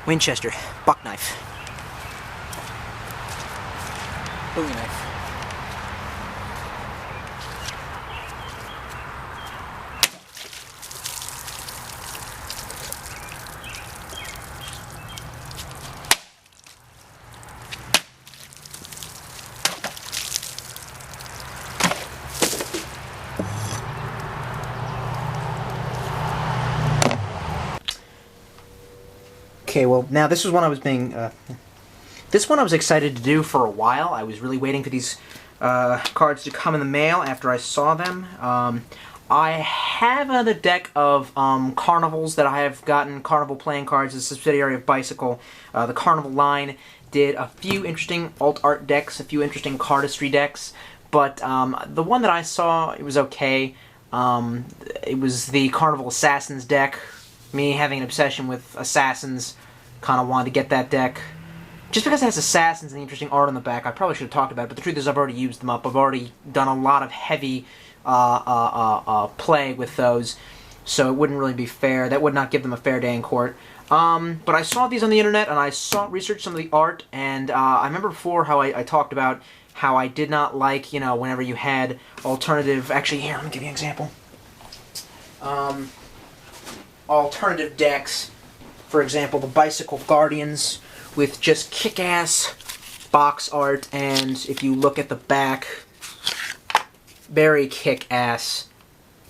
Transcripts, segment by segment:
Winchester, buck knife, Bowie knife. Okay, well, now this was one I was this one I was excited to do for a while. I was really waiting for these cards to come in the mail after I saw them. I have another deck of Carnivals that I have gotten, Carnival playing cards, a subsidiary of Bicycle. The Carnival line did a few interesting alt art decks, a few interesting cardistry decks, but the one that I saw, it was okay. It was the Carnival Assassins deck. Me having an obsession with Assassins, kind of wanted to get that deck. Just because it has Assassins and the interesting art on the back, I probably should have talked about it, but the truth is I've already used them up. I've already done a lot of heavy play with those, so it wouldn't really be fair. That would not give them a fair day in court. But I saw these on the internet, and I researched some of the art, and I remember before how I talked about how I did not like, you know, whenever you had alternative... Actually, here, let me give you an example. Alternative decks, for example, the Bicycle Guardians with just kick-ass box art, and if you look at the back, very kick-ass,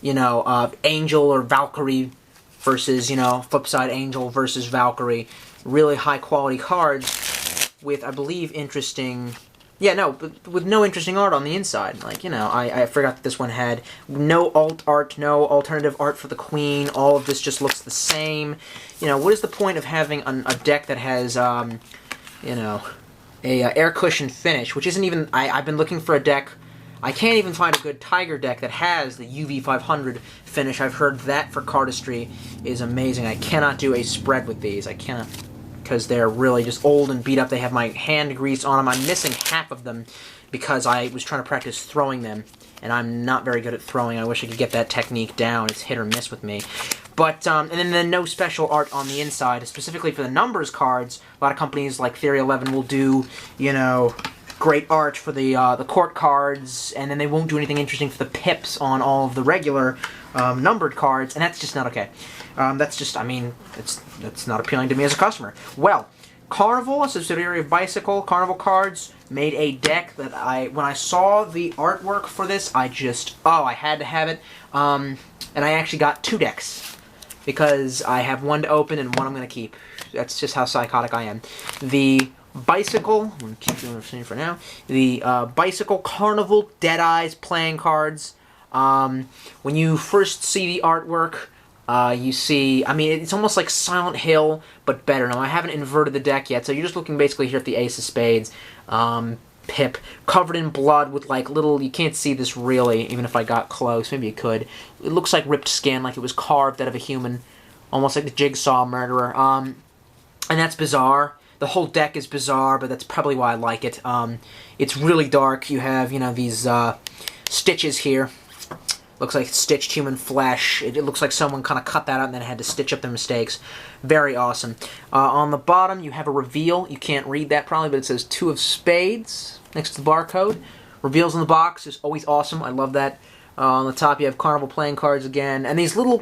you know, Angel or Valkyrie versus, you know, flip side Angel versus Valkyrie. Really high-quality cards with, I believe, interesting... Yeah, no, but with no interesting art on the inside. Like, you know, I forgot that this one had no alt art, no alternative art for the Queen. All of this just looks the same. You know, what is the point of having a deck that has, you know, a air cushion finish, which isn't even... I've been looking for a deck... I can't even find a good Tiger deck that has the UV500 finish. I've heard that for cardistry is amazing. I cannot do a spread with these. I cannot... because they're really just old and beat up. They have my hand grease on them. I'm missing half of them because I was trying to practice throwing them, and I'm not very good at throwing. I wish I could get that technique down. It's hit or miss with me. But, and then no special art on the inside, specifically for the numbers cards. A lot of companies like Theory 11 will do, you know, great art for the court cards, and then they won't do anything interesting for the pips on all of the regular numbered cards, and that's just not okay. That's just, I mean, that's not appealing to me as a customer. Well, Carnival, a subsidiary of Bicycle, Carnival Cards, made a deck that when I saw the artwork for this, I just, oh, I had to have it. And I actually got two decks, because I have one to open and one I'm going to keep. That's just how psychotic I am. The Bicycle, I'm going to keep doing everything for now, the Bicycle Carnival Deadeyes playing cards. When you first see the artwork, you see, I mean, it's almost like Silent Hill, but better. Now, I haven't inverted the deck yet, so you're just looking basically here at the Ace of Spades, Pip, covered in blood with, like, little, you can't see this really, even if I got close, maybe you could. It looks like ripped skin, like it was carved out of a human, almost like the Jigsaw murderer, and that's bizarre. The whole deck is bizarre, but that's probably why I like it. It's really dark. You have, you know, these, stitches here. Looks like stitched human flesh. It looks like someone kind of cut that out and then had to stitch up their mistakes. Very awesome. On the bottom, you have a reveal. You can't read that probably, but it says 2 of Spades next to the barcode. Reveals in the box is always awesome. I love that. On the top, you have Carnival playing cards again. And these little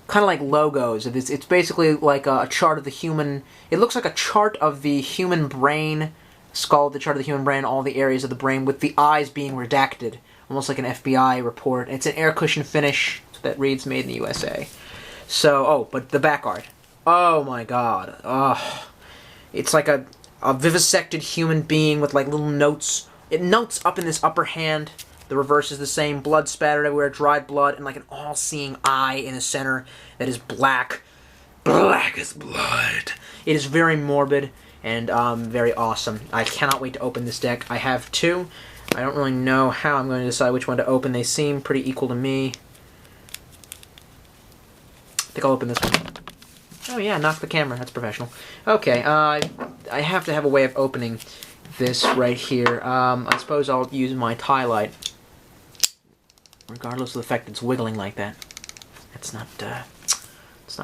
kind of like logos. It's basically like a chart of the human... It looks like a chart of the human brain, skull, the chart of the human brain, all the areas of the brain, with the eyes being redacted. Almost like an FBI report. It's an air cushion finish that reads Made in the USA. So, oh, but the back art. Oh my god. Oh. It's like a vivisected human being with like little notes. It notes up in this upper hand. The reverse is the same. Blood spattered everywhere, dried blood, and like an all-seeing eye in the center that is black. Black as blood. It is very morbid and very awesome. I cannot wait to open this deck. I have two. I don't really know how I'm going to decide which one to open. They seem pretty equal to me. I think I'll open this one. Oh yeah, knock the camera. That's professional. Okay, I have to have a way of opening this right here. I suppose I'll use my tie light. Regardless of the fact it's wiggling like that. It's not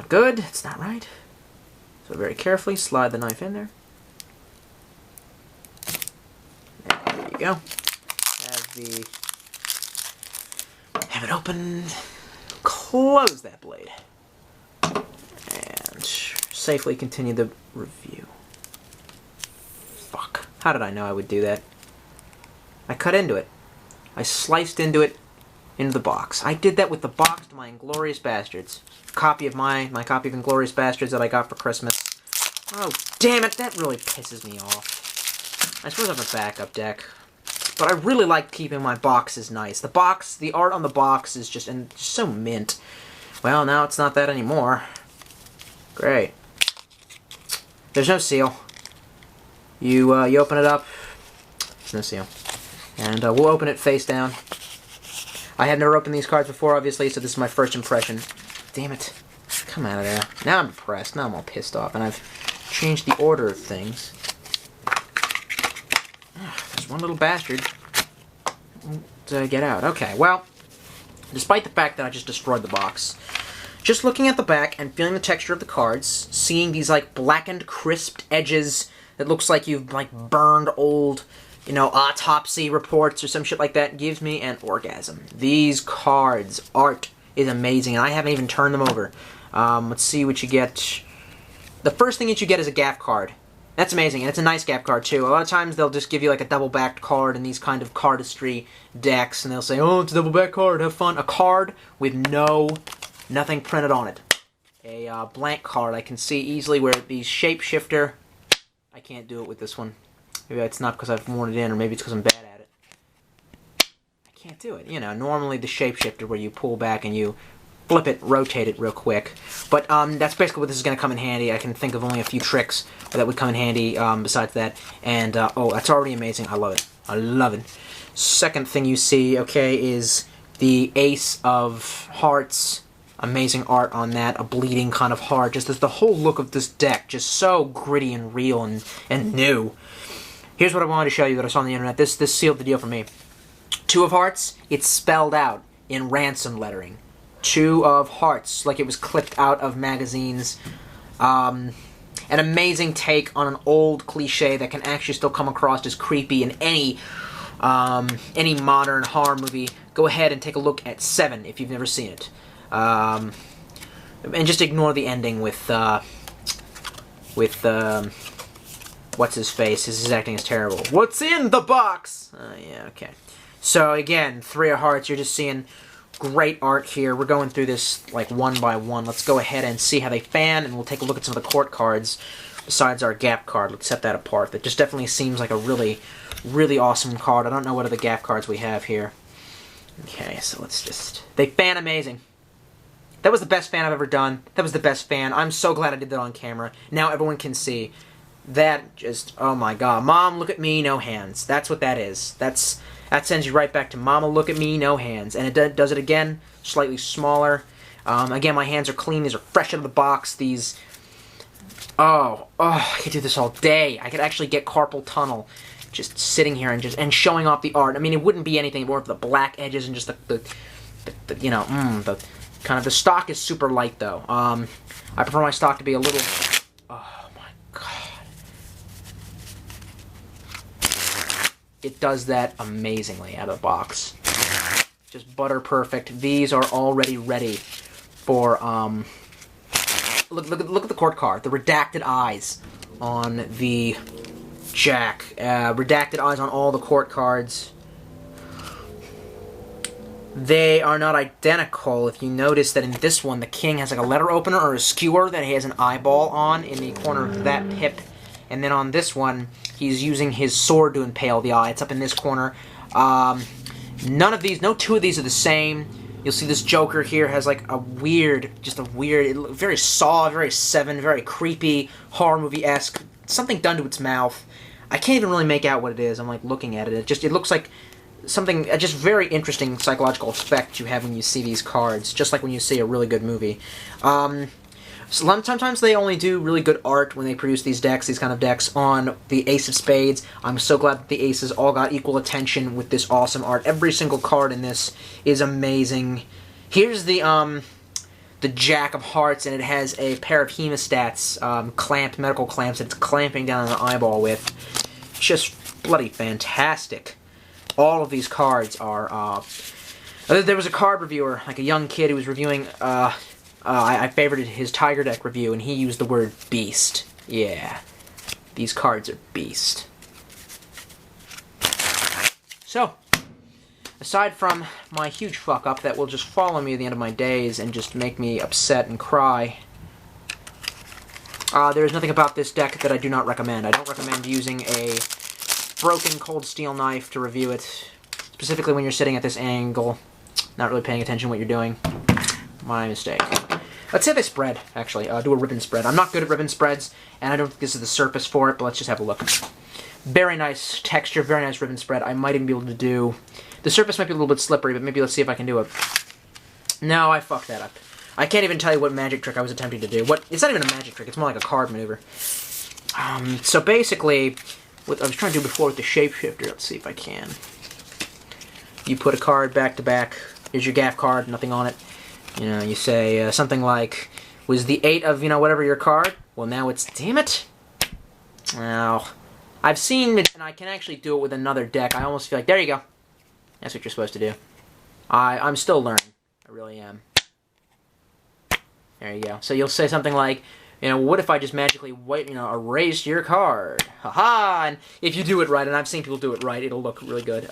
good. It's not right. So very carefully slide the knife in there. There you go. Have it open. Close that blade. And safely continue the review. Fuck. How did I know I would do that? I cut into it. I sliced into it, into the box. I did that with the box to my Inglourious Bastards. Copy of my copy of Inglourious Bastards that I got for Christmas. Oh, damn it, that really pisses me off. I suppose I have a backup deck. But I really like keeping my boxes nice. The art on the box is just so mint. Well, now it's not that anymore. Great. There's no seal. You open it up. There's no seal. And we'll open it face down. I have never opened these cards before, obviously, so this is my first impression. Damn it. Come out of there. Now I'm depressed. Now I'm all pissed off. And I've changed the order of things. There's one little bastard to get out. Okay, well, despite the fact that I just destroyed the box, just looking at the back and feeling the texture of the cards, seeing these, like, blackened, crisped edges that looks like you've, like, burned old, you know, autopsy reports or some shit like that, gives me an orgasm. These cards' art is amazing, and I haven't even turned them over. Let's see what you get. The first thing that you get is a gaff card. That's amazing, and it's a nice gaff card, too. A lot of times they'll just give you, like, a double-backed card in these kind of cardistry decks, and they'll say, oh, it's a double-backed card, have fun. A card with nothing printed on it. A blank card. I can see easily where the shapeshifter, I can't do it with this one. Maybe it's not because I've worn it in, or maybe it's because I'm bad at it. I can't do it. You know, normally the shapeshifter where you pull back and you flip it, rotate it real quick. But that's basically what this is going to come in handy. I can think of only a few tricks that would come in handy besides that. And, oh, that's already amazing. I love it. I love it. Second thing you see, okay, is the Ace of Hearts. Amazing art on that. A bleeding kind of heart. Just the whole look of this deck. Just so gritty and real and new. Here's what I wanted to show you that I saw on the internet. This sealed the deal for me. Two of Hearts, it's spelled out in ransom lettering. Two of Hearts, like it was clipped out of magazines. An amazing take on an old cliche that can actually still come across as creepy in any modern horror movie. Go ahead and take a look at Seven if you've never seen it. And just ignore the ending with what's his face? His acting is terrible. What's in the box? Yeah, okay. So again, Three of Hearts. You're just seeing great art here. We're going through this like one by one. Let's go ahead and see how they fan, and we'll take a look at some of the court cards besides our gap card. Let's set that apart. That just definitely seems like a really, really awesome card. I don't know what other gap cards we have here. Okay, so let's just... They fan amazing. That was the best fan I've ever done. That was the best fan. I'm so glad I did that on camera. Now everyone can see. That just... Oh my god. Mom, look at me, no hands. That's what that is. That sends you right back to Mama, look at me, no hands. And it does it again, slightly smaller. Again, my hands are clean. These are fresh out of the box. These... Oh, I could do this all day. I could actually get carpal tunnel just sitting here and showing off the art. I mean, it wouldn't be anything more of the black edges and just the you know, the kind of... The stock is super light, though. I prefer my stock to be a little... Oh, my God. It does that amazingly out of the box. Just butter perfect. These are already ready for, Look at the court card. The redacted eyes on the Jack. Redacted eyes on all the court cards. They are not identical. If you notice that in this one, the king has like a letter opener or a skewer that he has an eyeball on in the corner of that hip. And then on this one, he's using his sword to impale the eye. It's up in this corner. None of these, no two of these are the same. You'll see this Joker here has like a weird, very Saw, very Seven, very creepy, horror movie-esque, something done to its mouth. I can't even really make out what it is. I'm like looking at it. It looks like something, just very interesting psychological effect you have when you see these cards, just like when you see a really good movie. Sometimes they only do really good art when they produce these kind of decks, on the Ace of Spades. I'm so glad that the Aces all got equal attention with this awesome art. Every single card in this is amazing. Here's the the Jack of Hearts, and it has a pair of hemostats, medical clamps that it's clamping down on the eyeball with. Just bloody fantastic. All of these cards are, there was a card reviewer, like a young kid who was reviewing, I favorited his Tiger Deck review, and he used the word beast. Yeah, these cards are beast. So, aside from my huge fuck-up that will just follow me at the end of my days and just make me upset and cry, there's nothing about this deck that I do not recommend. I don't recommend using a broken cold steel knife to review it, specifically when you're sitting at this angle, not really paying attention to what you're doing. My mistake. Let's say they spread, actually. Do a ribbon spread. I'm not good at ribbon spreads, and I don't think this is the surface for it, but let's just have a look. Very nice texture, very nice ribbon spread. I might even be able to do... The surface might be a little bit slippery, but maybe let's see if I can do it. No, I fucked that up. I can't even tell you what magic trick I was attempting to do. It's not even a magic trick, it's more like a card maneuver. So basically, what I was trying to do before with the shapeshifter, let's see if I can. You put a card back to back. Here's your gaff card, nothing on it. You know, you say something like, was the 8 of, whatever your card? Well, now it's, damn it. Now, I've seen it, and I can actually do it with another deck. I almost feel like, there you go. That's what you're supposed to do. I'm still learning. I really am. There you go. So you'll say something like, what if I just magically erase your card? Haha! And if you do it right, and I've seen people do it right, it'll look really good.